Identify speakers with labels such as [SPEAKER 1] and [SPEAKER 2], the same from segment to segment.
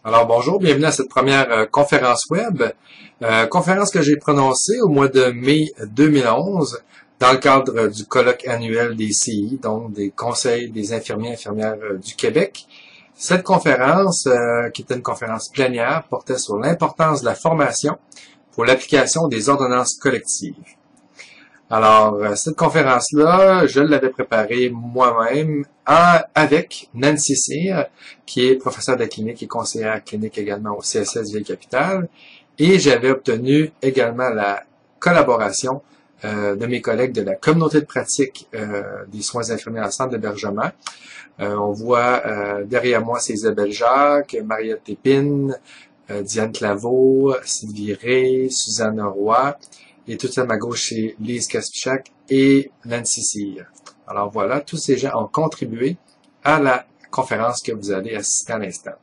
[SPEAKER 1] Alors bonjour, bienvenue à cette première conférence web, conférence que j'ai prononcée au mois de mai 2011 dans le cadre du colloque annuel des CI, donc des conseils des infirmiers et infirmières du Québec. Cette conférence, qui était une conférence plénière, portait sur l'importance de la formation pour l'application des ordonnances collectives. Alors, cette conférence-là, je l'avais préparée moi-même avec Nancy Cyr, qui est professeure de clinique et conseillère clinique également au CSS Ville-Capitale, et j'avais obtenu également la collaboration de mes collègues de la communauté de pratique des soins infirmiers en centre d'hébergement. On voit derrière moi, c'est Isabelle Jacques, Mariette Lépine, Diane Claveau, Sylvie Ray, Suzanne Roy, et tout à ma gauche, c'est Lise Kaspichak et Nancy Cyr. Alors voilà, tous ces gens ont contribué à la conférence que vous allez assister à l'instant.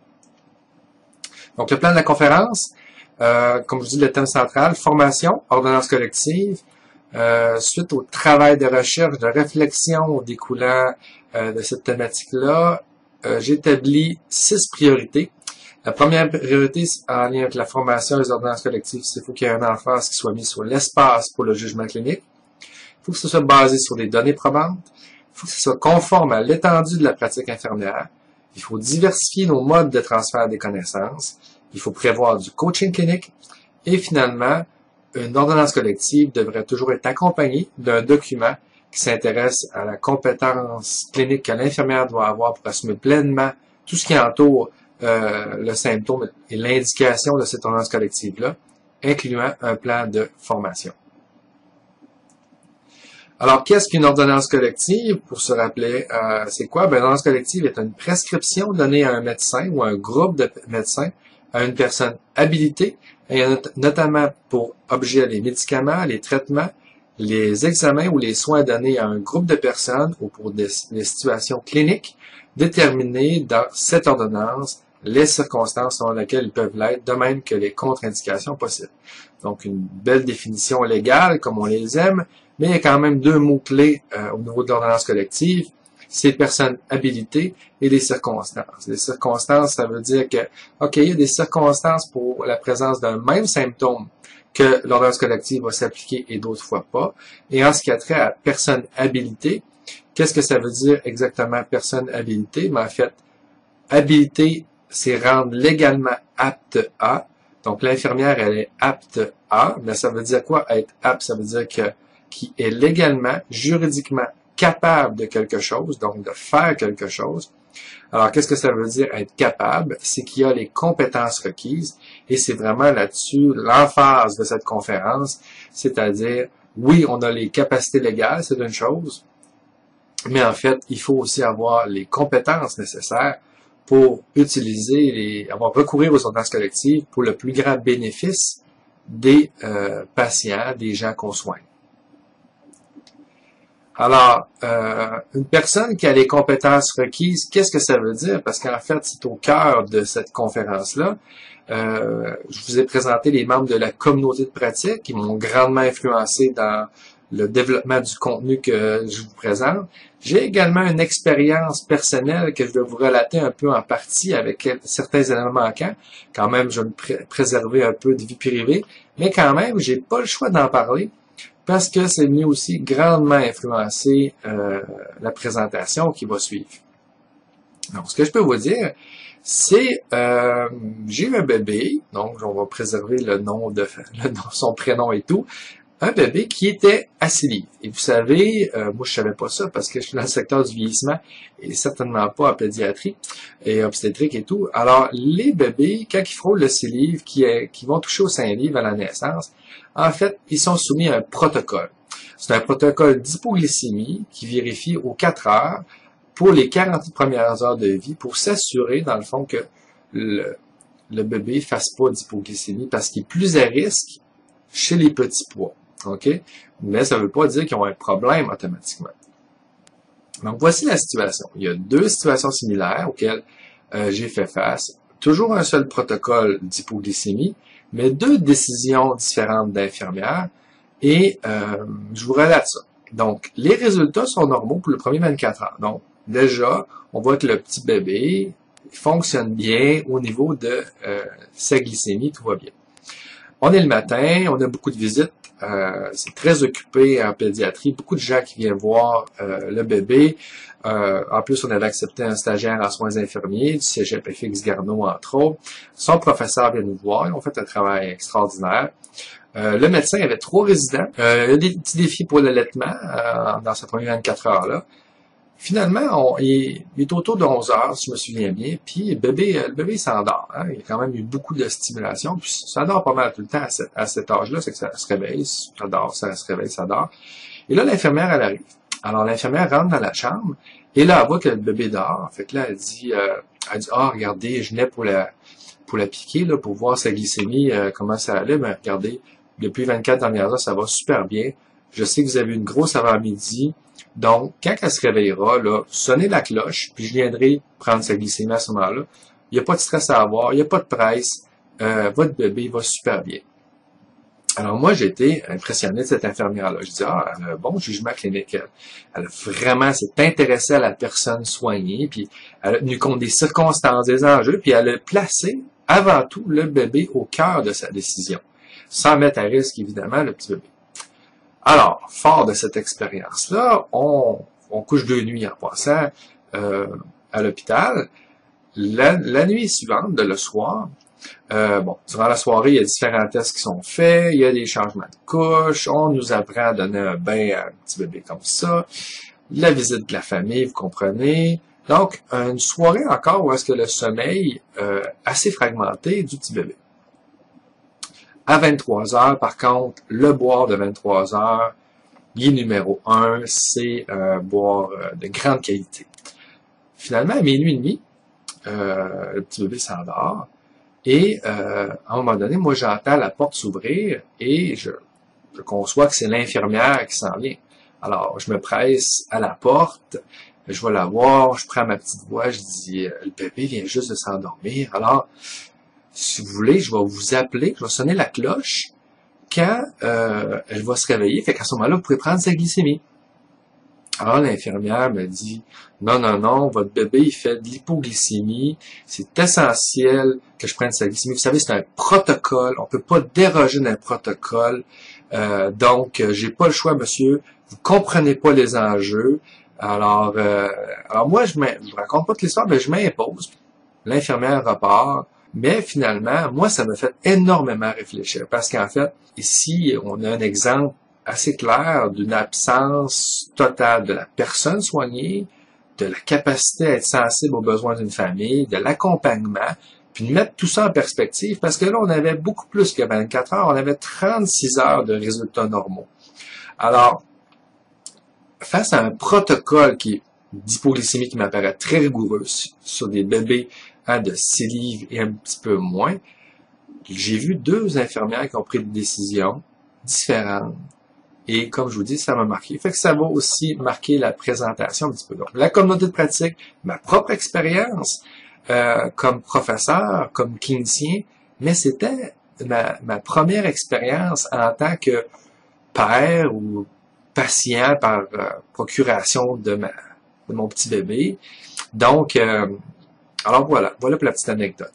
[SPEAKER 1] Donc le plan de la conférence, comme je vous dis, le thème central, formation, ordonnance collective, suite au travail de recherche, de réflexion découlant de cette thématique-là, j'ai établi 6 priorités. La première priorité en lien avec la formation des ordonnances collectives, c'est qu'il faut qu'il y ait un emphase qui soit mis sur l'espace pour le jugement clinique. Il faut que ce soit basé sur des données probantes. Il faut que ce soit conforme à l'étendue de la pratique infirmière. Il faut diversifier nos modes de transfert des connaissances. Il faut prévoir du coaching clinique. Et finalement, une ordonnance collective devrait toujours être accompagnée d'un document qui s'intéresse à la compétence clinique que l'infirmière doit avoir pour assumer pleinement tout ce qui entoure le symptôme et l'indication de cette ordonnance collective-là, incluant un plan de formation. Alors, qu'est-ce qu'une ordonnance collective? Pour se rappeler, c'est quoi? Ben, l'ordonnance collective est une prescription donnée à un médecin ou à un groupe de médecins à une personne habilitée, et notamment pour objet les médicaments, les traitements, les examens ou les soins donnés à un groupe de personnes ou pour des situations cliniques déterminées dans cette ordonnance, les circonstances selon lesquelles ils peuvent l'être, de même que les contre-indications possibles. Donc, une belle définition légale, comme on les aime, mais il y a quand même 2 mots-clés au niveau de l'ordonnance collective, c'est personnes habilitées et les circonstances. Les circonstances, ça veut dire que, OK, il y a des circonstances pour la présence d'un même symptôme que l'ordonnance collective va s'appliquer et d'autres fois pas. Et en ce qui a trait à personne habilitée, qu'est-ce que ça veut dire exactement personne habilitée? Mais en fait, habilité, c'est rendre légalement apte à. Donc, l'infirmière, elle est apte à, mais ça veut dire quoi, être apte? Ça veut dire que qui est légalement, juridiquement capable de quelque chose, donc de faire quelque chose. Alors, qu'est-ce que ça veut dire être capable? C'est qu'il y a les compétences requises, et c'est vraiment là-dessus l'emphase de cette conférence, c'est-à-dire, oui, on a les capacités légales, c'est une chose, mais en fait, il faut aussi avoir les compétences nécessaires pour utiliser avoir recourir aux ordonnances collectives pour le plus grand bénéfice des patients, des gens qu'on soigne. Alors, une personne qui a les compétences requises, qu'est-ce que ça veut dire? Parce qu'en fait, c'est au cœur de cette conférence-là. Je vous ai présenté les membres de la communauté de pratique qui m'ont grandement influencé dans le développement du contenu que je vous présente. J'ai également une expérience personnelle que je vais vous relater un peu en partie avec certains éléments manquants. Quand même, je vais me préserver un peu de vie privée, mais quand même, j'ai pas le choix d'en parler parce que c'est venu aussi grandement influencer la présentation qui va suivre. Donc, ce que je peux vous dire, c'est j'ai eu un bébé, donc on va préserver le nom, son prénom et tout, un bébé qui était assez libre. Et vous savez, moi je savais pas ça parce que je suis dans le secteur du vieillissement et certainement pas en pédiatrie et obstétrique et tout. Alors, les bébés, quand ils frôlent le salive, qui vont toucher au sein livre à la naissance, en fait, ils sont soumis à un protocole. C'est un protocole d'hypoglycémie qui vérifie aux 4 heures pour les 48 premières heures de vie pour s'assurer, dans le fond, que le bébé fasse pas d'hypoglycémie parce qu'il est plus à risque chez les petits poids. OK? Mais ça ne veut pas dire qu'ils ont un problème automatiquement. Donc, voici la situation. Il y a 2 situations similaires auxquelles j'ai fait face. Toujours un seul protocole d'hypoglycémie, mais 2 décisions différentes d'infirmières. Et je vous relate ça. Donc, les résultats sont normaux pour le premier 24 heures. Donc, déjà, on voit que le petit bébé fonctionne bien au niveau de sa glycémie, tout va bien. On est le matin, on a beaucoup de visites, c'est très occupé en pédiatrie, beaucoup de gens qui viennent voir le bébé. En plus, on avait accepté un stagiaire en soins infirmiers du cégep FX Garneau, entre autres. Son professeur vient nous voir, ils ont fait un travail extraordinaire. Le médecin avait 3 résidents. Il y a des petits défis pour l'allaitement dans ces premières 24 heures-là. Finalement, il est autour de 11 heures, si je me souviens bien, puis le bébé s'endort. Hein. Il y a quand même eu beaucoup de stimulation, puis ça dort pas mal tout le temps à cet âge-là, c'est que ça se réveille, ça dort, ça se réveille, ça dort. Et là, l'infirmière, elle arrive. Alors, l'infirmière rentre dans la chambre, et là, elle voit que le bébé dort. Fait que là, elle dit, regardez, je venais pour la piquer, là, pour voir sa glycémie, comment ça allait, mais regardez, depuis 24 dernières heures, ça va super bien. Je sais que vous avez une grosse avant-midi. Donc, quand elle se réveillera, là, sonnez la cloche, puis je viendrai prendre sa glycémie à ce moment-là. Il n'y a pas de stress à avoir, il n'y a pas de presse. Votre bébé va super bien. Alors moi, j'ai été impressionné de cette infirmière-là. Je dis, elle a un bon jugement clinique. Elle a vraiment s'est intéressée à la personne soignée, puis elle a tenu compte des circonstances, des enjeux, puis elle a placé avant tout le bébé au cœur de sa décision, sans mettre à risque, évidemment, le petit bébé. Alors, fort de cette expérience-là, on couche 2 nuits en passant à l'hôpital. La nuit suivante, le soir, durant la soirée, il y a différents tests qui sont faits, il y a des changements de couche, on nous apprend à donner un bain à un petit bébé comme ça, la visite de la famille, vous comprenez. Donc, une soirée encore où est-ce que le sommeil assez fragmenté du petit bébé. À 23 heures, par contre, le boire de 23 heures, il est numéro 1, c'est boire de grande qualité. Finalement, à minuit et demi, le petit bébé s'endort et à un moment donné, moi j'entends la porte s'ouvrir et je conçois que c'est l'infirmière qui s'en vient. Alors, je me presse à la porte, je vais la voir, je prends ma petite voix, je dis « Le bébé vient juste de s'endormir. » Alors, si vous voulez, je vais vous appeler, je vais sonner la cloche quand elle va se réveiller. Fait qu'à ce moment-là, vous pouvez prendre sa glycémie. Alors, l'infirmière me dit, non, votre bébé, il fait de l'hypoglycémie. C'est essentiel que je prenne sa glycémie. Vous savez, c'est un protocole. On peut pas déroger d'un protocole. Donc, j'ai pas le choix, monsieur. Vous comprenez pas les enjeux. Alors moi, je raconte pas toute l'histoire, mais je m'impose. L'infirmière repart. Mais finalement, moi, ça me fait énormément réfléchir. Parce qu'en fait, ici, on a un exemple assez clair d'une absence totale de la personne soignée, de la capacité à être sensible aux besoins d'une famille, de l'accompagnement, puis de mettre tout ça en perspective. Parce que là, on avait beaucoup plus que 24 heures, on avait 36 heures de résultats normaux. Alors, face à un protocole d'hypoglycémie qui m'apparaît très rigoureux sur des bébés de 6 livres et un petit peu moins, j'ai vu 2 infirmières qui ont pris des décisions différentes. Et comme je vous dis, ça m'a marqué. Fait que ça va aussi marquer la présentation un petit peu. Donc, la communauté de pratique, ma propre expérience comme professeur, comme clinicien, mais c'était ma première expérience en tant que père ou patient par procuration de mon petit bébé. Donc, alors voilà pour la petite anecdote.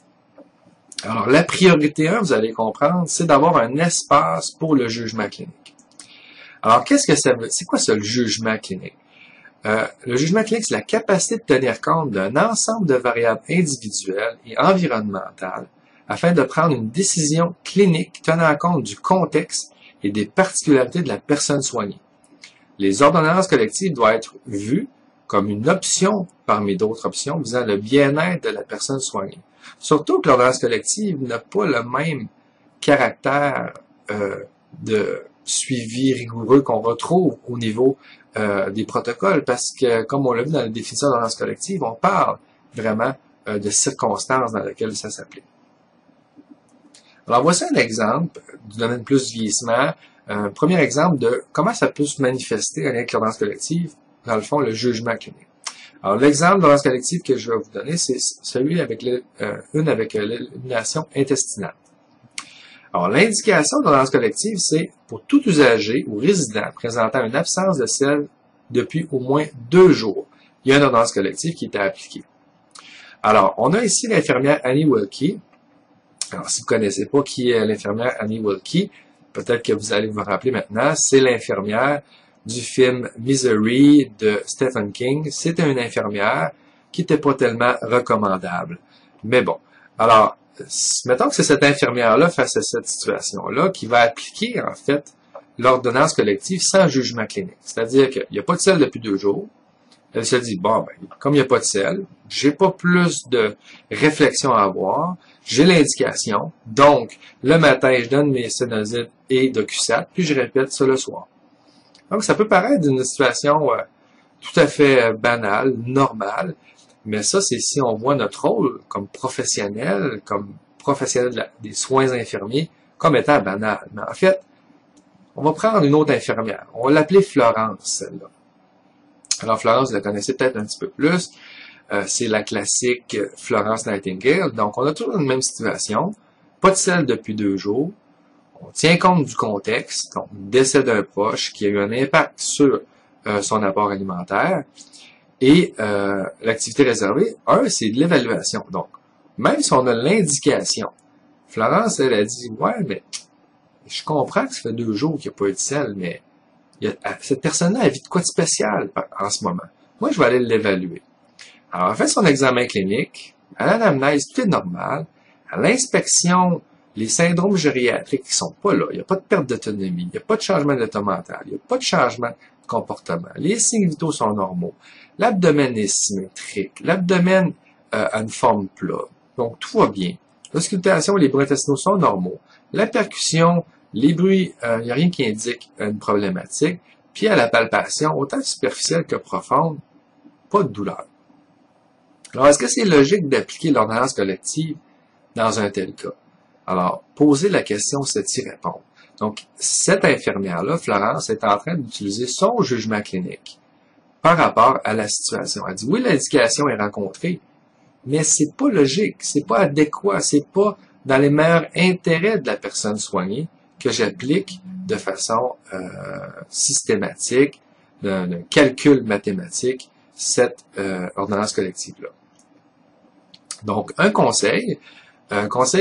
[SPEAKER 1] Alors, la priorité 1, vous allez comprendre, c'est d'avoir un espace pour le jugement clinique. Alors, qu'est-ce que ça veut dire? C'est quoi ça, le jugement clinique? Le jugement clinique, c'est la capacité de tenir compte d'un ensemble de variables individuelles et environnementales afin de prendre une décision clinique tenant compte du contexte et des particularités de la personne soignée. Les ordonnances collectives doivent être vues comme une option parmi d'autres options visant le bien-être de la personne soignée. Surtout que l'ordonnance collective n'a pas le même caractère de suivi rigoureux qu'on retrouve au niveau des protocoles, parce que, comme on l'a vu dans la définition d'ordonnance collective, on parle vraiment de circonstances dans lesquelles ça s'applique. Alors, voici un exemple du domaine plus vieillissement, un premier exemple de comment ça peut se manifester avec l'ordonnance collective, dans le fond, le jugement clinique. Alors, l'exemple d'ordonnance collective que je vais vous donner, c'est celui avec l'élimination intestinale. Alors, l'indication d'ordonnance collective, c'est pour tout usager ou résident présentant une absence de sel depuis au moins 2 jours. Il y a une ordonnance collective qui est à appliquer. Alors, on a ici l'infirmière Annie Wilkie. Alors, si vous ne connaissez pas qui est l'infirmière Annie Wilkie, peut-être que vous allez vous rappeler maintenant, c'est l'infirmière du film Misery de Stephen King. C'était une infirmière qui n'était pas tellement recommandable. Mais bon, alors, mettons que c'est cette infirmière-là face à cette situation-là qui va appliquer, en fait, l'ordonnance collective sans jugement clinique. C'est-à-dire qu'il n'y a pas de sel depuis 2 jours. Elle se dit, bon, ben, comme il n'y a pas de sel, j'ai pas plus de réflexion à avoir, j'ai l'indication, donc, le matin, je donne mes sénosides et Docusat, puis je répète ça le soir. Donc, ça peut paraître d'une situation tout à fait banale, normale, mais ça, c'est si on voit notre rôle comme professionnel des soins infirmiers, comme étant banal. Mais en fait, on va prendre une autre infirmière. On va l'appeler Florence, celle-là. Alors, Florence, vous la connaissez peut-être un petit peu plus. C'est la classique Florence Nightingale. Donc, on a toujours une même situation. Pas de sel depuis 2 jours. On tient compte du contexte, donc décès d'un proche qui a eu un impact sur son apport alimentaire. Et l'activité réservée, c'est de l'évaluation. Donc, même si on a l'indication, Florence, elle a dit, ouais, mais je comprends que ça fait 2 jours qu'il n'y a pas eu de sel, mais cette personne-là, elle vit de quoi de spécial en ce moment. Moi, je vais aller l'évaluer. Alors, elle fait son examen clinique, à l'anamnèse, tout est normal. À l'inspection, les syndromes gériatriques qui sont pas là. Il n'y a pas de perte d'autonomie, il n'y a pas de changement d'état mental, il n'y a pas de changement de comportement. Les signes vitaux sont normaux. L'abdomen est symétrique. L'abdomen a une forme plate. Donc, tout va bien. L'auscultation et les bruits intestinaux sont normaux. La percussion, les bruits, il n'y a rien qui indique une problématique. Puis à la palpation, autant superficielle que profonde, pas de douleur. Alors, est-ce que c'est logique d'appliquer l'ordonnance collective dans un tel cas? Alors, poser la question, c'est y répondre. Donc, cette infirmière-là, Florence, est en train d'utiliser son jugement clinique par rapport à la situation. Elle dit, oui, l'indication est rencontrée, mais c'est pas logique, c'est pas adéquat, c'est pas dans les meilleurs intérêts de la personne soignée que j'applique de façon systématique, d'un calcul mathématique, cette ordonnance collective-là. Donc, un conseil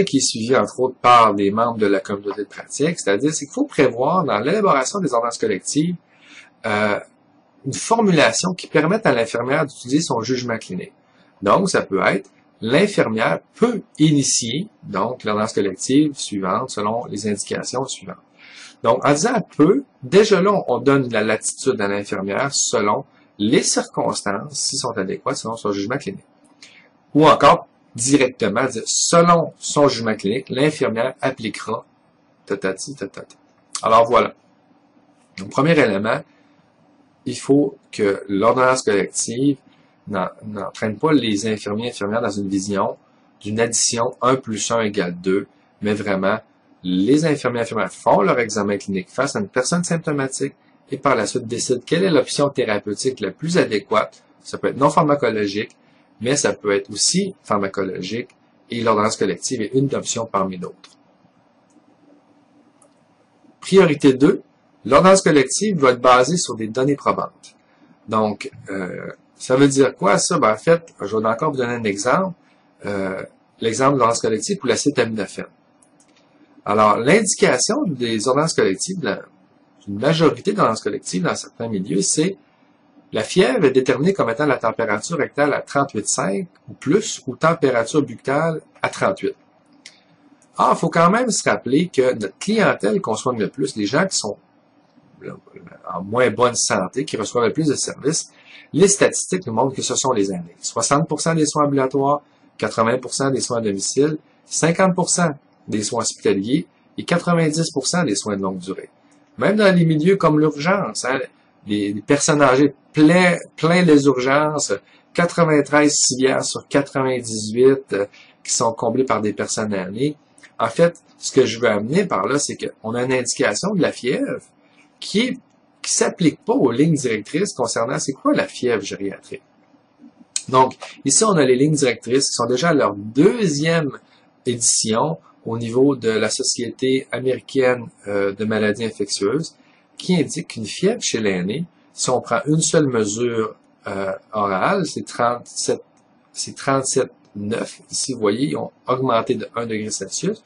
[SPEAKER 1] qui est suivi entre autres par des membres de la communauté de pratique, c'est-à-dire c'est qu'il faut prévoir dans l'élaboration des ordonnances collectives une formulation qui permette à l'infirmière d'utiliser son jugement clinique. Donc, ça peut être l'infirmière peut initier donc l'ordonnance collective suivante selon les indications suivantes. Donc, en disant peut, déjà là, on donne la latitude à l'infirmière selon les circonstances, s'ils sont adéquates, selon son jugement clinique. Ou encore, directement, dire, selon son jugement clinique, l'infirmière appliquera tatati, tatati. Alors voilà. Donc, premier élément, il faut que l'ordonnance collective n'entraîne pas les infirmiers et infirmières dans une vision d'une addition 1 plus 1 égale 2, mais vraiment, les infirmiers et infirmières font leur examen clinique face à une personne symptomatique et par la suite décident quelle est l'option thérapeutique la plus adéquate. Ça peut être non pharmacologique, mais ça peut être aussi pharmacologique et l'ordonnance collective est une option parmi d'autres. Priorité 2, l'ordonnance collective doit être basée sur des données probantes. Donc, ça veut dire quoi ça? Ben, en fait, je vais encore vous donner un exemple. L'exemple de l'ordonnance collective pour l'acétaminophène. Alors, l'indication des ordonnances collectives, une majorité d'ordonnances collectives dans certains milieux, c'est la fièvre est déterminée comme étant la température rectale à 38,5 ou plus, ou température buccale à 38. Or, il faut quand même se rappeler que notre clientèle qu'on soigne le plus, les gens qui sont en moins bonne santé, qui reçoivent le plus de services, les statistiques nous montrent que ce sont les aînés. 60% des soins ambulatoires, 80% des soins à domicile, 50% des soins hospitaliers et 90% des soins de longue durée. Même dans les milieux comme l'urgence, hein, les personnes âgées plein les urgences, 93 civières sur 98 qui sont comblées par des personnes aînées. En fait, ce que je veux amener par là, c'est qu'on a une indication de la fièvre qui s'applique pas aux lignes directrices concernant c'est quoi la fièvre gériatrique. Donc, ici, on a les lignes directrices qui sont déjà à leur 2e édition au niveau de la Société américaine de maladies infectieuses, qui indique qu'une fièvre chez l'aîné, si on prend une seule mesure orale, c'est 37 9. Ici, vous voyez, ils ont augmenté de 1 degré Celsius.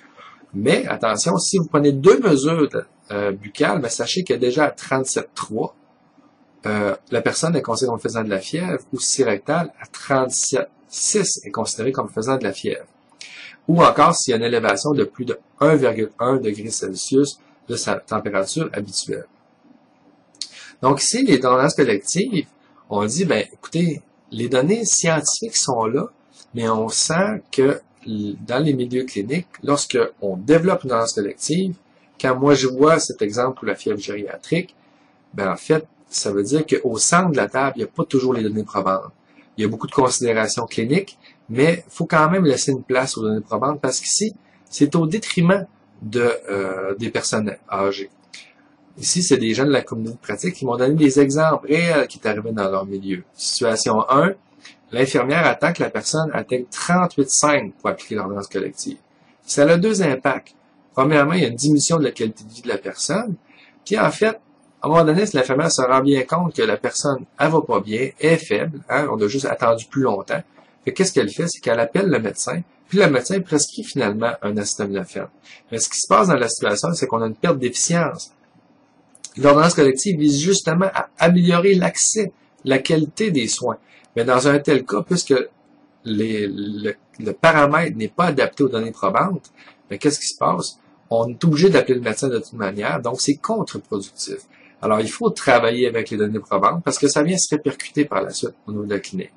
[SPEAKER 1] Mais attention, si vous prenez 2 mesures buccales, ben, sachez que déjà à 37,3, la personne est considérée comme faisant de la fièvre, ou si rectale, à 37,6 est considérée comme faisant de la fièvre. Ou encore s'il y a une élévation de plus de 1,1 degré Celsius de sa température habituelle. Donc ici, les tendances collectives, on dit, ben écoutez, les données scientifiques sont là, mais on sent que dans les milieux cliniques, lorsque on développe une tendance collective, quand moi je vois cet exemple pour la fièvre gériatrique, ben en fait, ça veut dire qu'au centre de la table, il n'y a pas toujours les données probantes. Il y a beaucoup de considérations cliniques, mais il faut quand même laisser une place aux données probantes parce qu'ici, c'est au détriment des personnes âgées. Ici, c'est des gens de la communauté pratique qui m'ont donné des exemples réels qui est arrivé dans leur milieu. Situation 1, l'infirmière attend que la personne atteigne 38,5 pour appliquer l'ordonnance collective. Ça a deux impacts. Premièrement, il y a une diminution de la qualité de vie de la personne. Puis en fait, à un moment donné, si l'infirmière se rend bien compte que la personne, elle va pas bien, est faible, hein, on a juste attendu plus longtemps. Fait qu'est-ce qu'elle fait? C'est qu'elle appelle le médecin, puis le médecin prescrit finalement un acétaminophène. Mais ce qui se passe dans la situation, c'est qu'on a une perte d'efficience. L'ordonnance collective vise justement à améliorer l'accès, la qualité des soins. Mais dans un tel cas, puisque le paramètre n'est pas adapté aux données probantes, mais qu'est-ce qui se passe? On est obligé d'appeler le médecin de toute manière, donc c'est contre-productif. Alors, il faut travailler avec les données probantes parce que ça vient se répercuter par la suite au niveau de la clinique.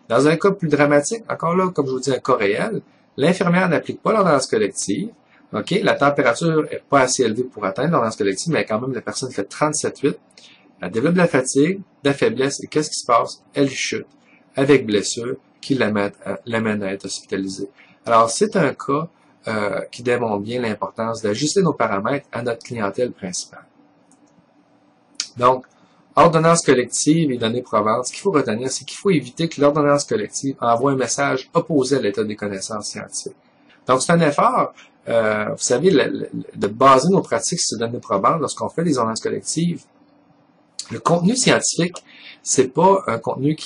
[SPEAKER 1] Dans un cas plus dramatique, encore là, comme je vous dis, un cas réel, l'infirmière n'applique pas l'ordonnance collective. OK, la température est pas assez élevée pour atteindre l'ordonnance collective, mais quand même, la personne fait 37,8. Elle développe de la fatigue, de la faiblesse, et qu'est-ce qui se passe? Elle chute avec blessure qui l'amène à être hospitalisée. Alors, c'est un cas qui démontre bien l'importance d'ajuster nos paramètres à notre clientèle principale. Donc, ordonnance collective et données probantes, ce qu'il faut retenir, c'est qu'il faut éviter que l'ordonnance collective envoie un message opposé à l'état des connaissances scientifiques. Donc, c'est un effort, vous savez, de baser nos pratiques sur ces données probantes lorsqu'on fait des ordonnances collectives. Le contenu scientifique, c'est pas un contenu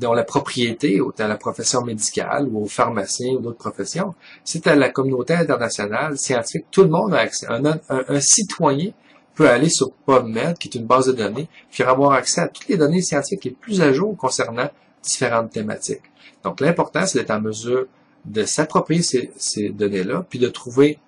[SPEAKER 1] dont la propriété est à la profession médicale ou aux pharmaciens ou d'autres professions. C'est à la communauté internationale scientifique. Tout le monde a accès. Un citoyen peut aller sur PubMed, qui est une base de données, puis avoir accès à toutes les données scientifiques les plus à jour concernant différentes thématiques. Donc, l'important, c'est d'être en mesure de s'approprier ces données-là, puis de trouver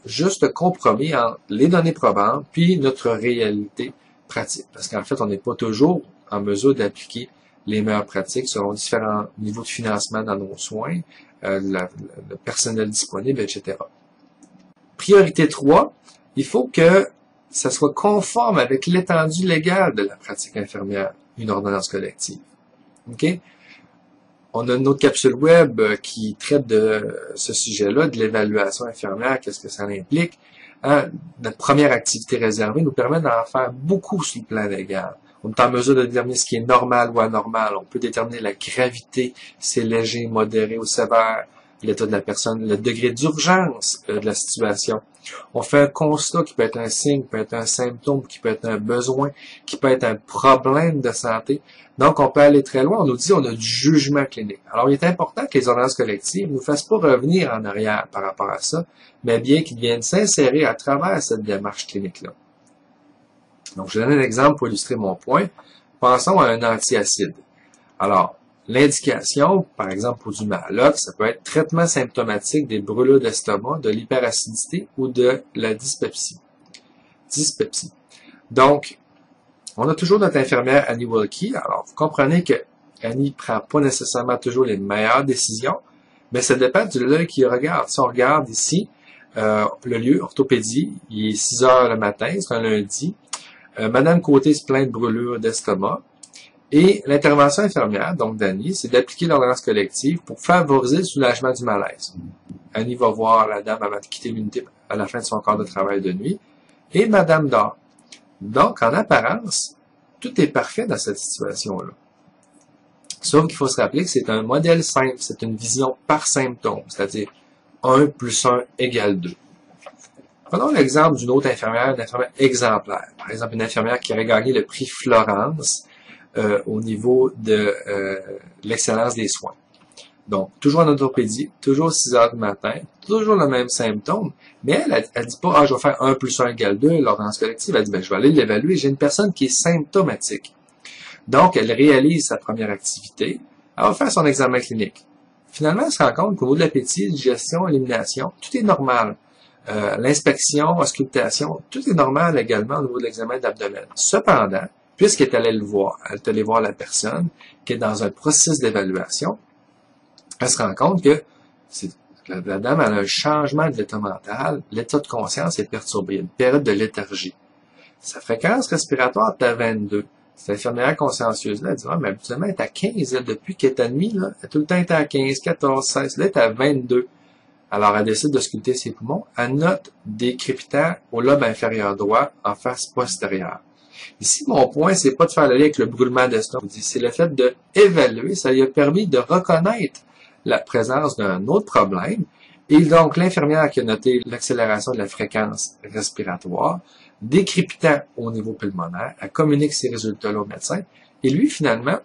[SPEAKER 1] juste compromis entre les données probantes, puis notre réalité pratique. Parce qu'en fait, on n'est pas toujours en mesure d'appliquer les meilleures pratiques selon différents niveaux de financement dans nos soins, le personnel disponible, etc. Priorité 3, il faut que ça soit conforme avec l'étendue légale de la pratique infirmière, une ordonnance collective. OK? On a une autre capsule web qui traite de ce sujet-là, de l'évaluation infirmière, qu'est-ce que ça implique. Notre première activité réservée nous permet d'en faire beaucoup sur le plan légal. On est en mesure de déterminer ce qui est normal ou anormal. On peut déterminer la gravité, si c'est léger, modéré ou sévère, l'état de la personne, le degré d'urgence de la situation. On fait un constat qui peut être un signe, qui peut être un symptôme, qui peut être un besoin, qui peut être un problème de santé. Donc, on peut aller très loin. On nous dit on a du jugement clinique. Alors, il est important que les ordonnances collectives ne nous fassent pas revenir en arrière par rapport à ça, mais bien qu'ils viennent s'insérer à travers cette démarche clinique-là. Donc, je donne un exemple pour illustrer mon point. Pensons à un antiacide. Alors, l'indication, par exemple pour du Maalox, ça peut être traitement symptomatique des brûlures d'estomac, de l'hyperacidité ou de la dyspepsie. Donc, on a toujours notre infirmière Annie Wilkie. Alors, vous comprenez que Annie prend pas nécessairement toujours les meilleures décisions, mais ça dépend de l'œil qui regarde. Si on regarde ici, le lieu orthopédie, il est 6 heures le matin, c'est un lundi. Madame Côté se plaint de brûlure d'estomac. Et l'intervention infirmière, donc d'Annie, c'est d'appliquer l'ordonnance collective pour favoriser le soulagement du malaise. Annie va voir la dame avant de quitter l'unité à la fin de son quart de travail de nuit. Et Madame dort. Donc, en apparence, tout est parfait dans cette situation-là. Sauf qu'il faut se rappeler que c'est un modèle simple, c'est une vision par symptôme, c'est-à-dire 1 plus 1 égale 2. Prenons l'exemple d'une autre infirmière, une infirmière exemplaire. Par exemple, une infirmière qui aurait gagné le prix Florence au niveau de l'excellence des soins. Donc, toujours en orthopédie, toujours 6 heures du matin, toujours le même symptôme, mais elle dit pas, je vais faire 1 plus 1 égale 2, l'ordonnance collective, elle dit, je vais aller l'évaluer, j'ai une personne qui est symptomatique. Donc, elle réalise sa première activité, elle va faire son examen clinique. Finalement, elle se rend compte qu'au niveau de l'appétit, digestion, élimination, tout est normal. L'inspection, auscultation, tout est normal également au niveau de l'examen d'abdomen. Cependant, puisqu'elle est allée le voir, elle est allée voir la personne qui est dans un processus d'évaluation, elle se rend compte que la dame elle a un changement de l'état mental, l'état de conscience est perturbé, une période de léthargie. Sa fréquence respiratoire est à 22. Cette infirmière consciencieuse-là, elle dit, mais habituellement, elle est à 15, elle, depuis qu'elle est admise, là, elle a tout le temps été à 15, 14, 16, là, elle est à 22. Alors, elle décide de sculpter ses poumons. Elle note des crépitants au lobe inférieur droit en face postérieure. Ici, mon point, c'est pas de faire le lien avec le brûlement d'estomac. C'est le fait d'évaluer. Ça lui a permis de reconnaître la présence d'un autre problème. Et donc, l'infirmière qui a noté l'accélération de la fréquence respiratoire, des crépitants au niveau pulmonaire, elle communique ces résultats-là au médecin. Et lui, finalement,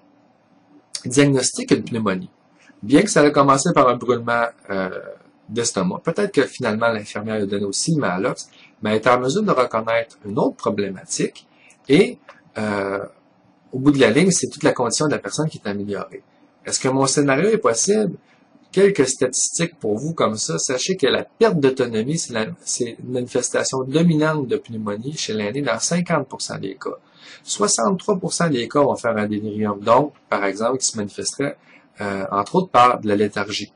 [SPEAKER 1] diagnostique une pneumonie. Bien que ça ait commencé par un brûlement d'estomac. Peut-être que finalement l'infirmière a donné aussi le Malox, mais elle est en mesure de reconnaître une autre problématique et au bout de la ligne, c'est toute la condition de la personne qui est améliorée. Est-ce que mon scénario est possible? Quelques statistiques pour vous comme ça. Sachez que la perte d'autonomie, c'est une manifestation dominante de pneumonie chez l'aîné dans 50% des cas. 63% des cas vont faire un délirium, donc, par exemple, qui se manifesterait entre autres par de la léthargie.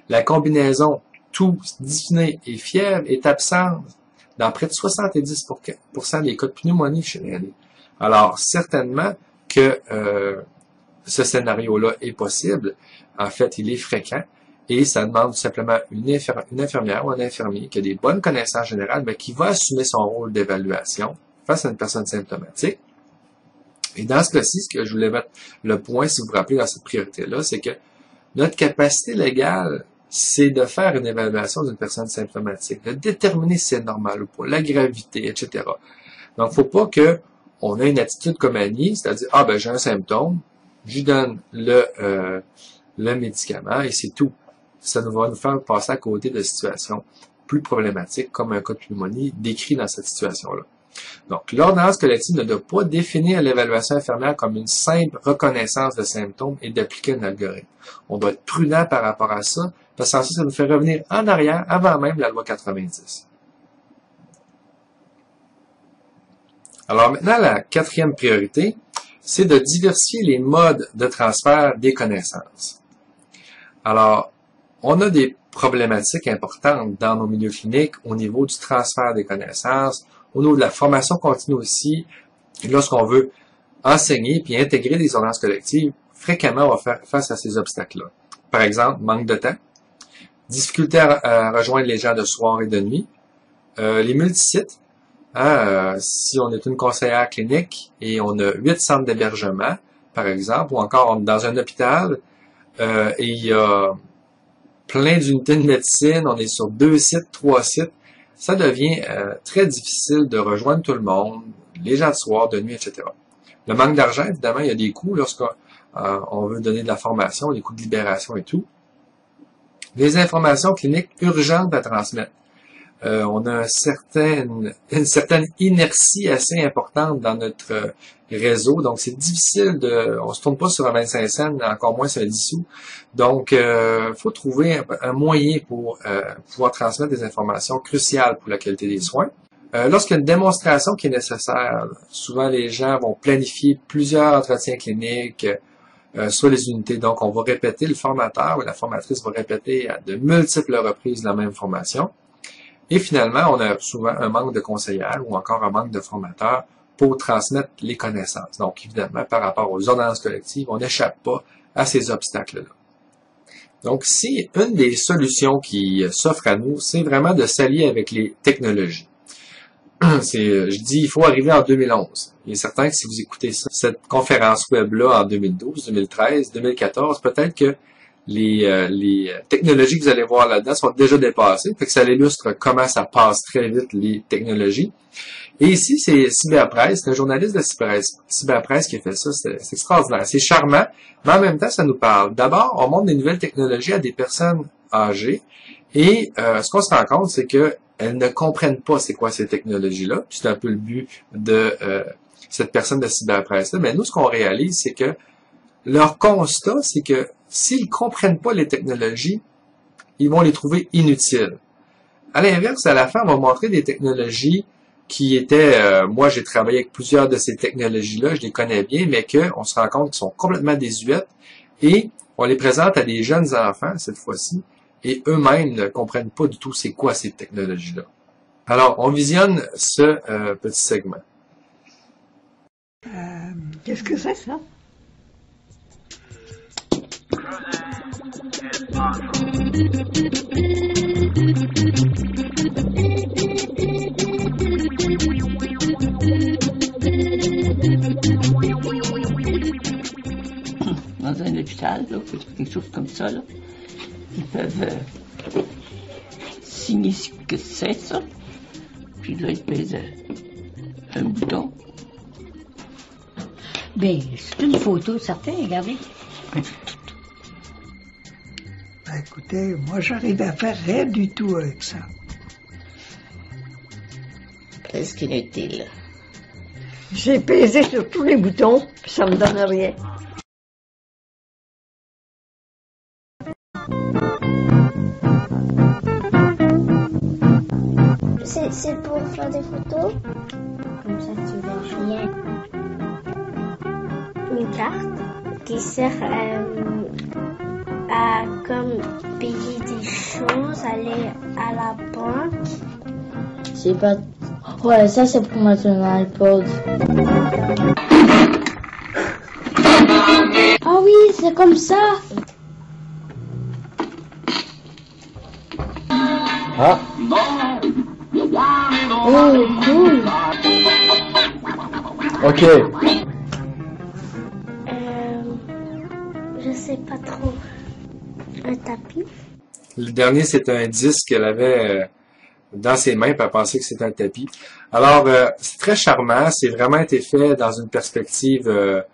[SPEAKER 1] La combinaison toux, dyspnée et fièvre est absente dans près de 70% des cas de pneumonie chez l'aîné. Alors, certainement que ce scénario-là est possible. En fait, il est fréquent et ça demande tout simplement une infirmière ou un infirmier qui a des bonnes connaissances générales, mais qui va assumer son rôle d'évaluation face à une personne symptomatique. Et dans ce cas-ci, ce que je voulais mettre le point, si vous vous rappelez, dans cette priorité-là, c'est que notre capacité légale, c'est de faire une évaluation d'une personne symptomatique, de déterminer si c'est normal ou pas, la gravité, etc. Donc, faut pas que on ait une attitude comme Annie, c'est-à-dire, j'ai un symptôme, je lui donne le médicament et c'est tout. Ça va nous faire passer à côté de situations plus problématiques, comme un cas de pneumonie décrit dans cette situation-là. Donc, l'ordonnance collective ne doit pas définir l'évaluation infirmière comme une simple reconnaissance de symptômes et d'appliquer un algorithme. On doit être prudent par rapport à ça, parce que ça nous fait revenir en arrière avant même la loi 90. Alors maintenant, la quatrième priorité, c'est de diversifier les modes de transfert des connaissances. Alors, on a des problématiques importantes dans nos milieux cliniques au niveau du transfert des connaissances, au niveau de la formation continue aussi. Lorsqu'on veut enseigner puis intégrer des ordonnances collectives, fréquemment, on va faire face à ces obstacles-là. Par exemple, manque de temps, difficulté à rejoindre les gens de soir et de nuit, les multisites. Si on est une conseillère clinique et on a 8 centres d'hébergement, par exemple, ou encore on est dans un hôpital et il y a plein d'unités de médecine, on est sur 2 sites, 3 sites, ça devient très difficile de rejoindre tout le monde, les gens de soir, de nuit, etc. Le manque d'argent, évidemment, il y a des coûts lorsqu'on veut donner de la formation, des coûts de libération et tout. Les informations cliniques urgentes à transmettre. On a une certaine inertie assez importante dans notre réseau, donc c'est difficile on se tourne pas sur un 25 cents, encore moins sur un 10 sous. Donc, faut trouver un moyen pour pouvoir transmettre des informations cruciales pour la qualité des soins. Lorsqu'il y a une démonstration qui est nécessaire, souvent les gens vont planifier plusieurs entretiens cliniques, soit les unités. Donc, on va répéter, le formateur ou la formatrice va répéter à de multiples reprises la même formation. Et finalement, on a souvent un manque de conseillers ou encore un manque de formateurs pour transmettre les connaissances. Donc, évidemment, par rapport aux ordonnances collectives, on n'échappe pas à ces obstacles-là. Donc, si une des solutions qui s'offrent à nous, c'est vraiment de s'allier avec les technologies. Je dis, il faut arriver en 2011. Il est certain que si vous écoutez cette conférence web-là en 2012, 2013, 2014, peut-être que les technologies que vous allez voir là-dedans sont déjà dépassées, fait que ça illustre comment ça passe très vite les technologies. Et ici, c'est Cyberpresse, c'est un journaliste de Cyberpresse qui a fait ça. C'est extraordinaire. C'est charmant, mais en même temps, ça nous parle. D'abord, on montre des nouvelles technologies à des personnes âgées. Et ce qu'on se rend compte, c'est que elles ne comprennent pas c'est quoi ces technologies-là. C'est un peu le but de cette personne de Cyberpresse-là. Mais nous, ce qu'on réalise, c'est que leur constat, c'est que s'ils comprennent pas les technologies, ils vont les trouver inutiles. À l'inverse, à la fin, on va montrer des technologies qui étaient, moi j'ai travaillé avec plusieurs de ces technologies-là, je les connais bien, mais qu'on se rend compte qu'ils sont complètement désuètes, et on les présente à des jeunes enfants, cette fois-ci, et eux-mêmes ne comprennent pas du tout c'est quoi ces technologies-là. Alors, on visionne ce petit segment.
[SPEAKER 2] Qu'est-ce que c'est ça?
[SPEAKER 3] Dans un hôpital, là, quelque chose comme ça, là, ils peuvent signer ce que c'est, ça. Puis là, ils pèsent un bouton.
[SPEAKER 2] Ben, c'est une photo, certain, regardez.
[SPEAKER 4] Ben, écoutez, moi, j'arrive à faire rien du tout avec ça.
[SPEAKER 3] Presque inutile.
[SPEAKER 2] J'ai pesé sur tous les boutons, puis ça me donne rien.
[SPEAKER 5] C'est pour faire des photos. Comme ça, tu vois rien. Une carte qui sert à comme payer des choses, aller à la banque.
[SPEAKER 6] C'est pas... Ouais, ça c'est pour mettre un iPod. Ah oui, c'est comme ça.
[SPEAKER 1] Ah!
[SPEAKER 6] Oh, cool.
[SPEAKER 1] OK.
[SPEAKER 5] Je sais pas trop. Un tapis.
[SPEAKER 1] Le dernier, c'est un disque qu'elle avait dans ses mains, puis elle pensait que c'était un tapis. Alors, c'est très charmant. C'est vraiment été fait dans une perspective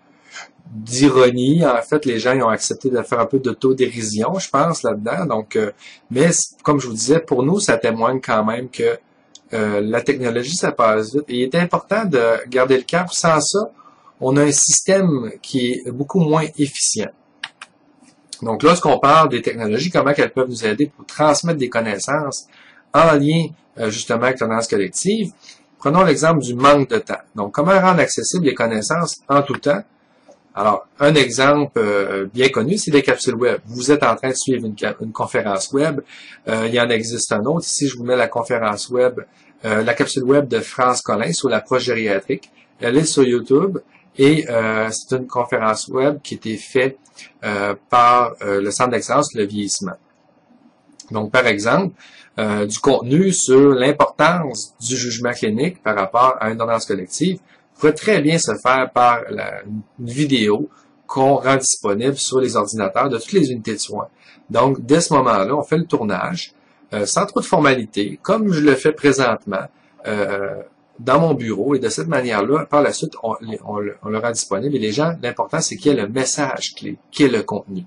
[SPEAKER 1] d'ironie. En fait, les gens ils ont accepté de faire un peu d'autodérision, je pense, là-dedans. Donc, mais comme je vous disais, pour nous, ça témoigne quand même que la technologie, ça passe vite. Et il est important de garder le cap. Sans ça, on a un système qui est beaucoup moins efficient. Donc, lorsqu'on parle des technologies, comment elles peuvent nous aider pour transmettre des connaissances en lien justement avec la tendance collective, prenons l'exemple du manque de temps. Donc, comment rendre accessibles les connaissances en tout temps? Alors, un exemple bien connu, c'est les capsules web. Vous êtes en train de suivre une conférence web. Il y en existe un autre. Ici, je vous mets la conférence web, la capsule web de France Collin sur l'approche gériatrique. Elle est sur YouTube et c'est une conférence web qui a été faite par le Centre d'excellence Le Vieillissement. Donc, par exemple, du contenu sur l'importance du jugement clinique par rapport à une tendance collective pourrait très bien se faire par une vidéo qu'on rend disponible sur les ordinateurs de toutes les unités de soins. Donc, dès ce moment-là, on fait le tournage sans trop de formalité, comme je le fais présentement dans mon bureau. Et de cette manière-là, par la suite, on le rend disponible. Et les gens, l'important, c'est qu'il y ait le message clé, qu'il y ait le contenu.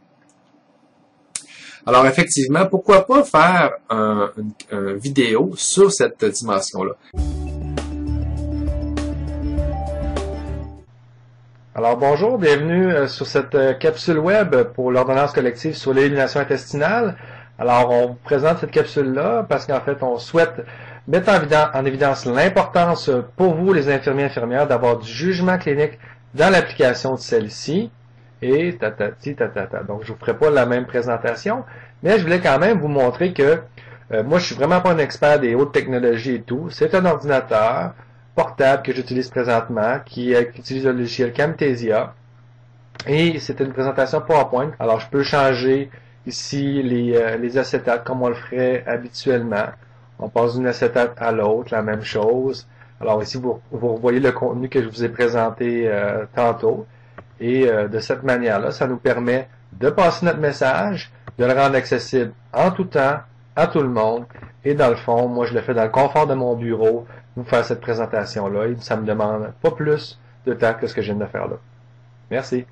[SPEAKER 1] Alors, effectivement, pourquoi pas faire une vidéo sur cette dimension-là? Alors bonjour, bienvenue sur cette capsule web pour l'ordonnance collective sur l'élimination intestinale. Alors on vous présente cette capsule-là parce qu'en fait on souhaite mettre en évidence l'importance pour vous les infirmiers et infirmières d'avoir du jugement clinique dans l'application de celle-ci. Et tatati tatata. Donc je vous ferai pas la même présentation, mais je voulais quand même vous montrer que moi je suis vraiment pas un expert des hautes technologies et tout. C'est un ordinateur portable que j'utilise présentement, qui utilise le logiciel Camtasia. Et c'est une présentation PowerPoint. Alors, je peux changer ici les acétates comme on le ferait habituellement. On passe d'une acétate à l'autre, la même chose. Alors ici, vous voyez le contenu que je vous ai présenté tantôt. Et de cette manière-là, ça nous permet de passer notre message, de le rendre accessible en tout temps, à tout le monde,
[SPEAKER 7] Et dans le fond, moi je le fais dans le confort de mon bureau, vous faire cette présentation-là, et ça me demande pas plus de temps que ce que je viens de faire là. Merci.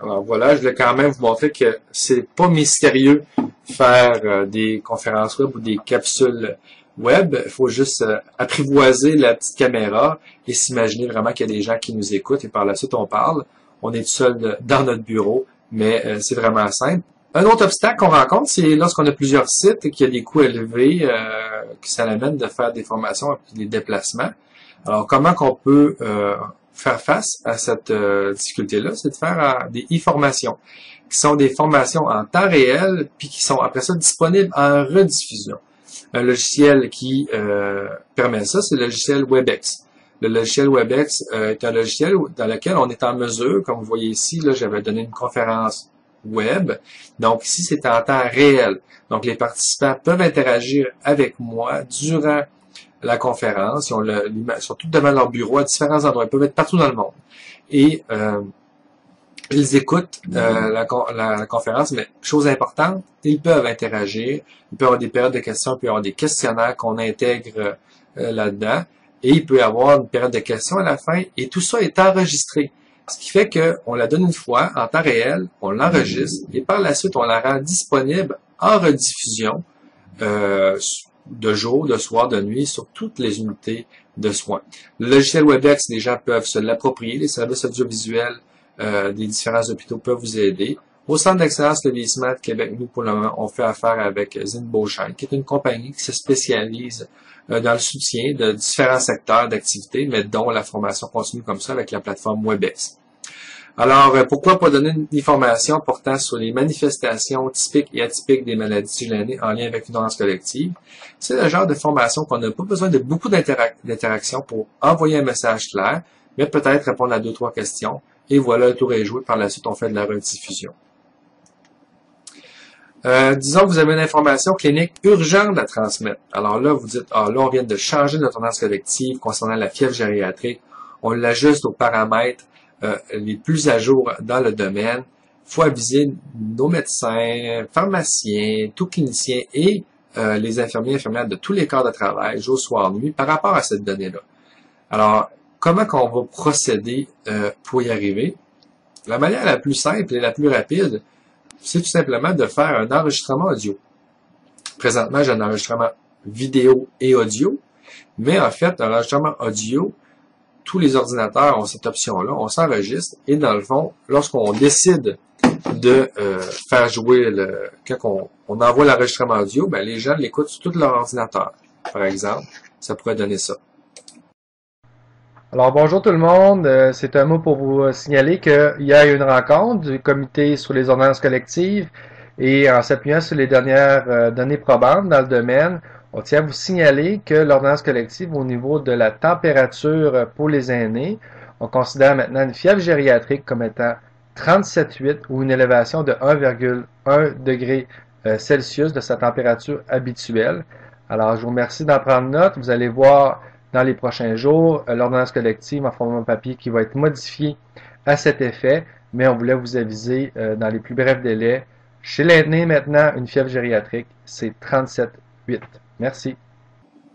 [SPEAKER 1] Alors voilà, je voulais quand même vous montrer que c'est pas mystérieux faire des conférences web ou des capsules web. Il faut juste apprivoiser la petite caméra et s'imaginer vraiment qu'il y a des gens qui nous écoutent et par la suite on parle. On est tout seul dans notre bureau, mais c'est vraiment simple. Un autre obstacle qu'on rencontre, c'est lorsqu'on a plusieurs sites et qu'il y a des coûts élevés, que ça amène de faire des formations et des déplacements. Alors comment qu'on peut faire face à cette difficulté-là, c'est de faire des e-formations, qui sont des formations en temps réel, puis qui sont après ça disponibles en rediffusion. Un logiciel qui permet ça, c'est le logiciel WebEx. Le logiciel WebEx est un logiciel dans lequel on est en mesure, comme vous voyez ici, là j'avais donné une conférence web, donc ici c'est en temps réel. Donc les participants peuvent interagir avec moi durant la conférence, ils sont tous devant leur bureau à différents endroits, ils peuvent être partout dans le monde. Et ils écoutent la conférence, mais chose importante, ils peuvent interagir, il peut y avoir des périodes de questions, il peut y avoir des questionnaires qu'on intègre là-dedans, et il peut y avoir une période de questions à la fin, et tout ça est enregistré. Ce qui fait qu'on la donne une fois en temps réel, on l'enregistre, et par la suite, on la rend disponible en rediffusion de jour, de soir, de nuit, sur toutes les unités de soins. Le logiciel WebEx, les gens peuvent se l'approprier, les services audiovisuels des différents hôpitaux peuvent vous aider. Au Centre d'excellence de vieillissement de Québec, nous, pour le moment, on fait affaire avec Zinboshine, qui est une compagnie qui se spécialise dans le soutien de différents secteurs d'activité, mais dont la formation continue comme ça avec la plateforme WebEx. Alors, pourquoi pas donner une information portant sur les manifestations typiques et atypiques des maladies de l'année en lien avec une ordonnance collective? C'est le genre de formation qu'on n'a pas besoin de beaucoup d'interaction pour envoyer un message clair, mais peut-être répondre à 2-3 questions. Et voilà, le tour est joué. Par la suite, on fait de la rediffusion. Disons que vous avez une information clinique urgente à transmettre. Alors là, vous dites, là, on vient de changer notre ordonnance collective concernant la fièvre gériatrique. On l'ajuste aux paramètres les plus à jour dans le domaine. Il faut aviser nos médecins, pharmaciens, tout cliniciens et les infirmiers et infirmières de tous les corps de travail, jour, soir, nuit, par rapport à cette donnée-là. Alors, comment qu'on va procéder pour y arriver? La manière la plus simple et la plus rapide, c'est tout simplement de faire un enregistrement audio. Présentement, j'ai un enregistrement vidéo et audio, mais en fait, un enregistrement audio, tous les ordinateurs ont cette option-là, on s'enregistre, et dans le fond, lorsqu'on décide de faire jouer quand on envoie l'enregistrement audio, ben, les gens l'écoutent sur tout leur ordinateur. Par exemple, ça pourrait donner ça.
[SPEAKER 7] Alors bonjour tout le monde, c'est un mot pour vous signaler qu'il y a une rencontre du comité sur les ordonnances collectives et en s'appuyant sur les dernières données probantes dans le domaine, on tient à vous signaler que l'ordonnance collective au niveau de la température pour les aînés, on considère maintenant une fièvre gériatrique comme étant 37,8 ou une élévation de 1,1 degré Celsius de sa température habituelle. Alors je vous remercie d'en prendre note, vous allez voir dans les prochains jours, l'ordonnance collective en format papier qui va être modifiée à cet effet, mais on voulait vous aviser dans les plus brefs délais. Chez l'aîné maintenant, une fièvre gériatrique, c'est 37,8. Merci.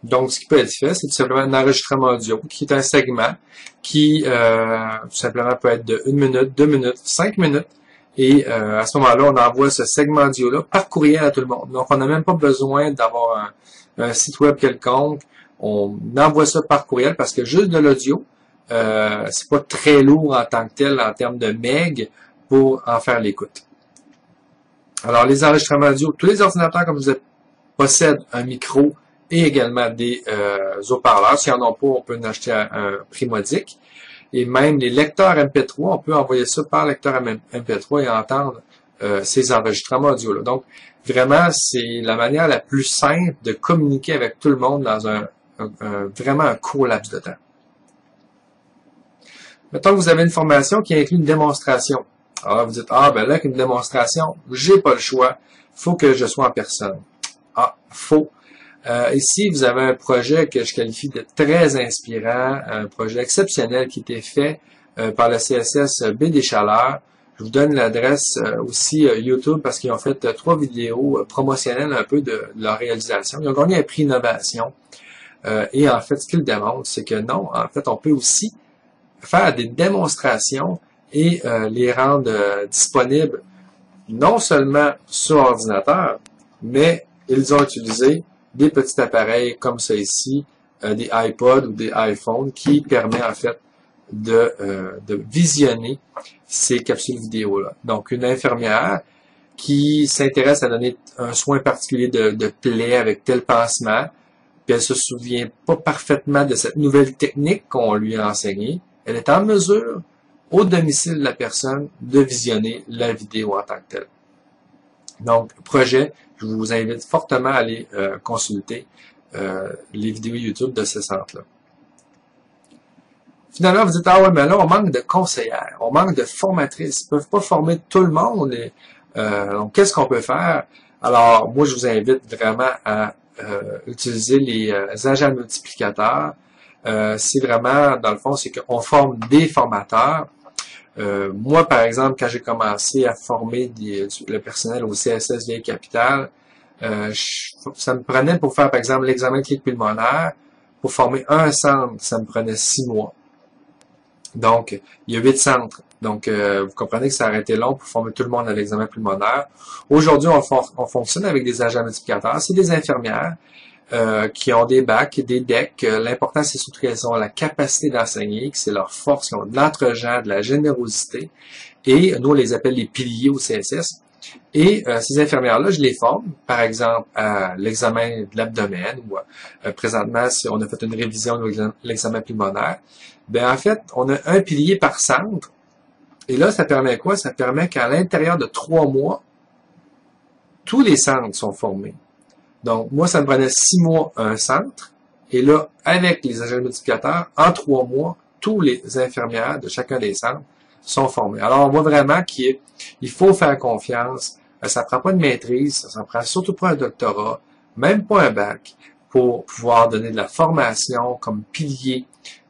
[SPEAKER 1] Donc, ce qui peut être fait, c'est tout simplement un enregistrement audio, qui est un segment qui tout simplement peut être de 1 minute, 2 minutes, 5 minutes. Et à ce moment-là, on envoie ce segment audio-là par courriel à tout le monde. Donc, on n'a même pas besoin d'avoir un site web quelconque. On envoie ça par courriel parce que juste de l'audio, c'est pas très lourd en tant que tel en termes de meg pour en faire l'écoute. Alors, les enregistrements audio, tous les ordinateurs, comme vous êtes, possèdent un micro et également des haut-parleurs. S'il n'y en a pas, on peut en acheter à un prix modique. Et même les lecteurs MP3, on peut envoyer ça par lecteur MP3 et entendre ces enregistrements audio-là. Donc, vraiment, c'est la manière la plus simple de communiquer avec tout le monde dans vraiment un court laps de temps. Mettons que vous avez une formation qui inclut une démonstration. Alors, vous dites, ben là, avec une démonstration, j'ai pas le choix. Faut que je sois en personne. Faux. Ici, vous avez un projet que je qualifie de très inspirant, un projet exceptionnel qui a été fait par le CSS Baie des Chaleurs. Je vous donne l'adresse aussi YouTube parce qu'ils ont fait 3 vidéos promotionnelles un peu de leur réalisation. Ils ont gagné un prix innovation. Et en fait, ce qu'ils démontrent, c'est que non, en fait, on peut aussi faire des démonstrations et les rendre disponibles non seulement sur ordinateur, mais ils ont utilisé des petits appareils comme ça ici, des iPods ou des iPhones qui permettent en fait de visionner ces capsules vidéo-là. Donc, une infirmière qui s'intéresse à donner un soin particulier de plaie avec tel pansement, puis elle se souvient pas parfaitement de cette nouvelle technique qu'on lui a enseignée, elle est en mesure, au domicile de la personne, de visionner la vidéo en tant que telle. Donc, projet, je vous invite fortement à aller consulter les vidéos YouTube de ce centre-là. Finalement, vous dites, ah ouais, mais là, on manque de conseillères, on manque de formatrices, ils peuvent pas former tout le monde. Donc, qu'est-ce qu'on peut faire? Alors, moi, je vous invite vraiment à utiliser les agents multiplicateurs. C'est vraiment, dans le fond, c'est qu'on forme des formateurs. Moi, par exemple, quand j'ai commencé à former le personnel au CSS Vieille Capitale, ça me prenait pour faire, par exemple, l'examen clinique pulmonaire. Pour former un centre, ça me prenait 6 mois. Donc, il y a 8 centres. Donc, vous comprenez que ça aurait été long pour former tout le monde à l'examen pulmonaire. Aujourd'hui, on fonctionne avec des agents multiplicateurs. C'est des infirmières qui ont des bacs, des decks. L'important, c'est surtout qu'elles ont la capacité d'enseigner, que c'est leur force, qu'elles ont de l'entre-gens, de la générosité. Et nous, on les appelle les piliers au CSS. Et ces infirmières-là, je les forme, par exemple, à l'examen de l'abdomen, ou présentement, si on a fait une révision de l'examen pulmonaire. Ben en fait, on a un pilier par centre. Et là, ça permet quoi? Ça permet qu'à l'intérieur de 3 mois, tous les centres sont formés. Donc, moi, ça me prenait 6 mois un centre. Et là, avec les agents multiplicateurs, en 3 mois, tous les infirmières de chacun des centres sont formés. Alors, on voit vraiment qu'il faut faire confiance. Ça ne prend pas de maîtrise, ça ne prend surtout pas un doctorat, même pas un bac, pour pouvoir donner de la formation comme pilier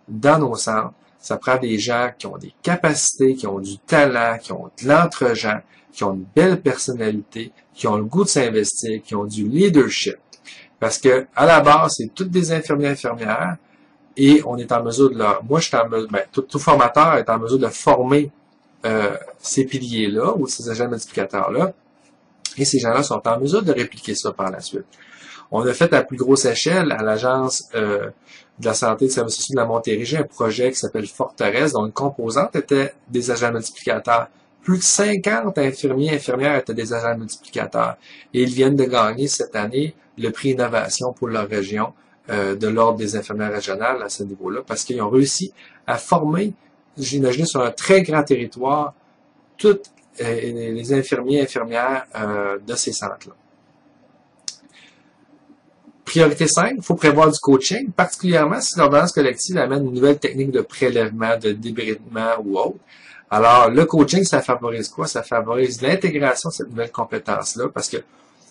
[SPEAKER 1] dans nos centres. Ça prend des gens qui ont des capacités, qui ont du talent, qui ont de l'entre-gens, qui ont une belle personnalité, qui ont le goût de s'investir, qui ont du leadership. Parce que, à la base, c'est toutes des infirmières, et on est en mesure de leur... Moi, je suis en mesure... tout formateur est en mesure de former ces piliers-là, ou ces agents multiplicateurs-là, et ces gens-là sont en mesure de répliquer ça par la suite. On a fait à plus grosse échelle, à l'Agence de la santé et des services sociaux de la Montérégie, un projet qui s'appelle Forteresse, dont une composante était des agents multiplicateurs. Plus de 50 infirmiers et infirmières étaient des agents multiplicateurs. Et ils viennent de gagner cette année le prix innovation pour leur région de l'Ordre des infirmières régionales à ce niveau-là, parce qu'ils ont réussi à former, j'imaginais, sur un très grand territoire, toutes les infirmiers et infirmières de ces centres-là. Priorité 5, il faut prévoir du coaching, particulièrement si l'ordonnance collective amène une nouvelle technique de prélèvement, de débridement ou autre. Alors, le coaching, ça favorise quoi? Ça favorise l'intégration de cette nouvelle compétence-là, parce que,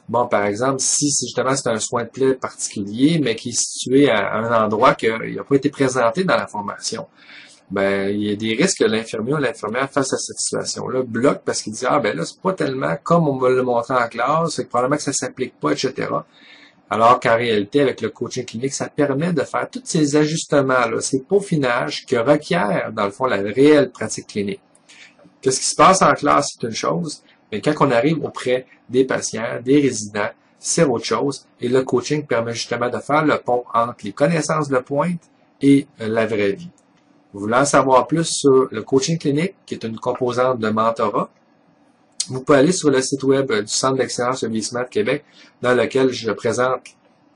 [SPEAKER 1] bon, par exemple, si justement c'est un soin de plaie particulier, mais qui est situé à un endroit qui n'a pas été présenté dans la formation, ben, il y a des risques que l'infirmier ou l'infirmière face à cette situation-là bloque parce qu'il dit, ah, ben là, c'est pas tellement comme on me l'a montré en classe, c'est que probablement que ça s'applique pas, etc. Alors qu'en réalité, avec le coaching clinique, ça permet de faire tous ces ajustements-là, ces peaufinages qui requièrent, dans le fond, la réelle pratique clinique. Qu'est-ce qui se passe en classe, c'est une chose, mais quand on arrive auprès des patients, des résidents, c'est autre chose. Et le coaching permet justement de faire le pont entre les connaissances de pointe et la vraie vie. Vous voulez en savoir plus sur le coaching clinique, qui est une composante de mentorat, vous pouvez aller sur le site web du Centre d'excellence de vieillissement de Québec, dans lequel je présente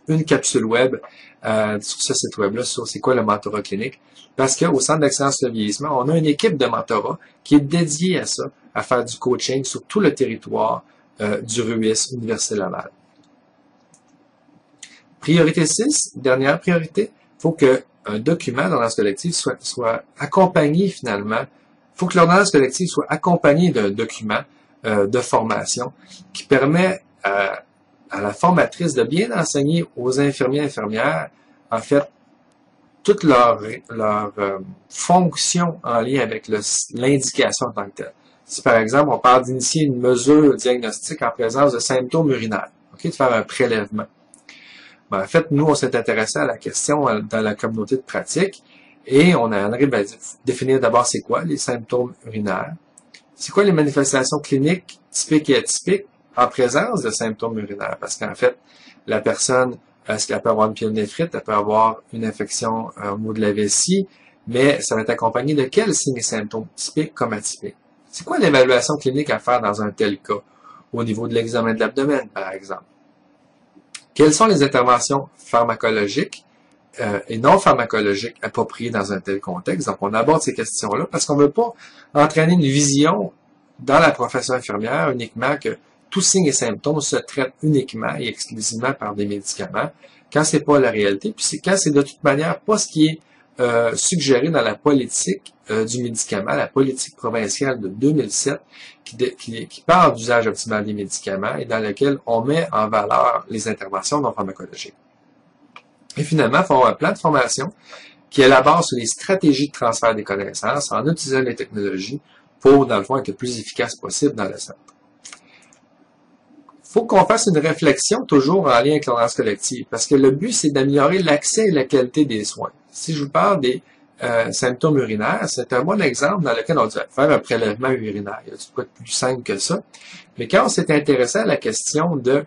[SPEAKER 1] une capsule web sur ce site web-là, sur c'est quoi le mentorat clinique. Parce qu'au Centre d'excellence de vieillissement, on a une équipe de mentorat qui est dédiée à ça, à faire du coaching sur tout le territoire du RUIS Université Laval. Priorité 6, dernière priorité, il faut qu'un document d'ordonnance collective soit accompagné finalement. Il faut que l'ordonnance collective soit accompagnée d'un document de formation qui permet à la formatrice de bien enseigner aux infirmiers et infirmières, en fait, toute leur fonction en lien avec l'indication en tant que telle. si par exemple on parle d'initier une mesure diagnostique en présence de symptômes urinaires, ok, de faire un prélèvement. Ben, en fait, nous, on s'est intéressé à la question dans la communauté de pratique et on a définir d'abord c'est quoi les symptômes urinaires, c'est quoi les manifestations cliniques typiques et atypiques en présence de symptômes urinaires, parce qu'en fait, la personne, est-ce qu'elle peut avoir une pyélonéphrite, elle peut avoir une infection au niveau de la vessie, mais ça va être accompagné de quels signes et symptômes typiques comme atypiques. C'est quoi l'évaluation clinique à faire dans un tel cas, au niveau de l'examen de l'abdomen, par exemple? Quelles sont les interventions pharmacologiques et non pharmacologiques appropriées dans un tel contexte? Donc, on aborde ces questions-là parce qu'on ne veut pas entraîner une vision dans la profession infirmière uniquement que tous signes et symptômes se traitent uniquement et exclusivement par des médicaments, quand c'est pas la réalité, puis quand c'est de toute manière pas ce qui est suggéré dans la politique du médicament, la politique provinciale de 2007, qui parle d'usage optimal des médicaments et dans lequel on met en valeur les interventions non pharmacologiques. Et finalement, il faut avoir un plan de formation qui élabore sur les stratégies de transfert des connaissances en utilisant les technologies pour, dans le fond, être le plus efficace possible dans le centre. Il faut qu'on fasse une réflexion toujours en lien avec l'ordonnance collective, parce que le but, c'est d'améliorer l'accès et la qualité des soins. Si je vous parle des symptômes urinaires, c'est un bon exemple dans lequel on dit faire un prélèvement urinaire. Il y a du quoi de plus simple que ça. Mais quand on s'est intéressé à la question de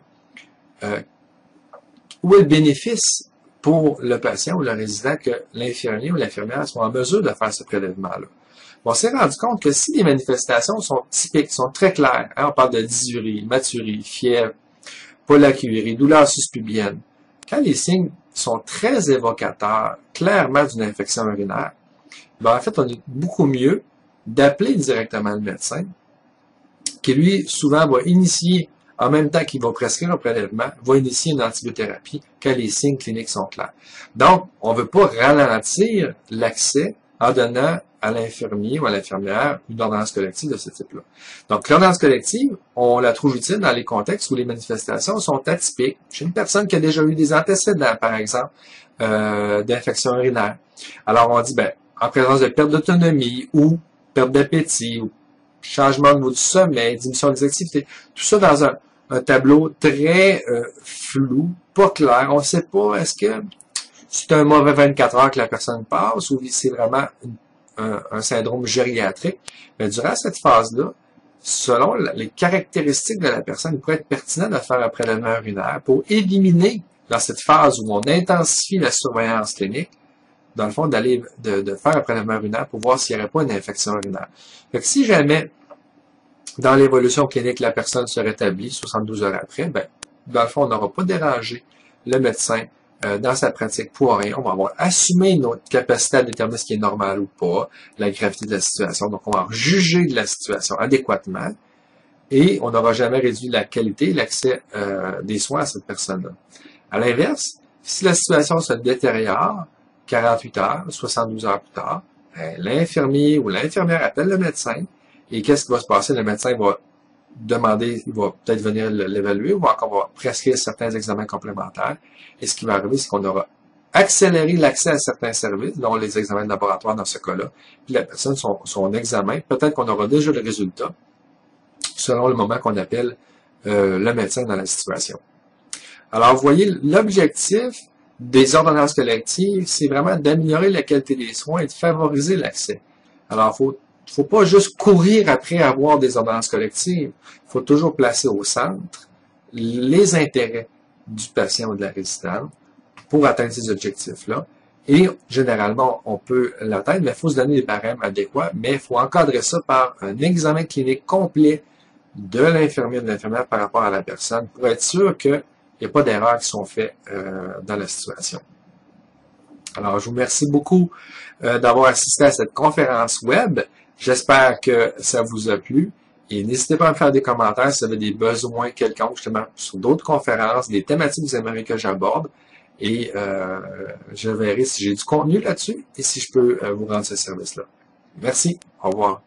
[SPEAKER 1] où est le bénéfice pour le patient ou le résident que l'infirmier ou l'infirmière soit en mesure de faire ce prélèvement-là. On s'est rendu compte que si les manifestations sont typiques, sont très claires, on parle de dysurie, maturie, fièvre, pollacurie, douleur suspubienne, quand les signes sont très évocateurs, clairement d'une infection urinaire, ben en fait, on est beaucoup mieux d'appeler directement le médecin, qui lui, souvent, va initier, en même temps qu'il va prescrire un prélèvement, va initier une antibiothérapie quand les signes cliniques sont clairs. Donc, on ne veut pas ralentir l'accès en donnant à l'infirmier ou à l'infirmière une ordonnance collective de ce type-là. Donc, l'ordonnance collective, on la trouve utile dans les contextes où les manifestations sont atypiques. Chez une personne qui a déjà eu des antécédents, par exemple, d'infection urinaire. Alors, on dit, ben, en présence de perte d'autonomie ou perte d'appétit ou changement au niveau du sommeil, diminution des activités, tout ça dans un tableau très flou, pas clair. On ne sait pas, est-ce que c'est un mauvais 24 heures que la personne passe ou c'est vraiment un syndrome gériatrique. Mais durant cette phase-là, selon les caractéristiques de la personne, il pourrait être pertinent de faire un prélèvement urinaire pour éliminer, dans cette phase où on intensifie la surveillance clinique, dans le fond, d'aller de faire un prélèvement urinaire pour voir s'il n'y aurait pas une infection urinaire. Fait que si jamais, dans l'évolution clinique, la personne se rétablit 72 heures après, ben, dans le fond, on n'aura pas dérangé le médecin dans sa pratique pour rien. On va avoir assumé notre capacité à déterminer ce qui est normal ou pas, la gravité de la situation. Donc, on va juger de la situation adéquatement et on n'aura jamais réduit la qualité et l'accès des soins à cette personne-là. À l'inverse, si la situation se détériore, 48 heures, 72 heures plus tard, l'infirmier ou l'infirmière appelle le médecin et qu'est-ce qui va se passer? Le médecin va demander, il va peut-être venir l'évaluer ou encore va prescrire certains examens complémentaires. Et ce qui va arriver, c'est qu'on aura accéléré l'accès à certains services, dont les examens de laboratoire dans ce cas-là. Puis la personne, son examen, peut-être qu'on aura déjà le résultat selon le moment qu'on appelle le médecin dans la situation. Alors, vous voyez, l'objectif des ordonnances collectives, c'est vraiment d'améliorer la qualité des soins et de favoriser l'accès. Alors, faut pas juste courir après avoir des ordonnances collectives. Il faut toujours placer au centre les intérêts du patient ou de la résidente pour atteindre ces objectifs-là. Et généralement, on peut l'atteindre, mais il faut se donner des barèmes adéquats, mais il faut encadrer ça par un examen clinique complet de l'infirmier ou de l'infirmière par rapport à la personne pour être sûr qu'il n'y a pas d'erreurs qui sont faites dans la situation. Alors, je vous remercie beaucoup d'avoir assisté à cette conférence web. J'espère que ça vous a plu. Et n'hésitez pas à me faire des commentaires si vous avez des besoins quelconques, justement, sur d'autres conférences, des thématiques que vous aimeriez que j'aborde. Et je verrai si j'ai du contenu là-dessus et si je peux vous rendre ce service-là. Merci. Au revoir.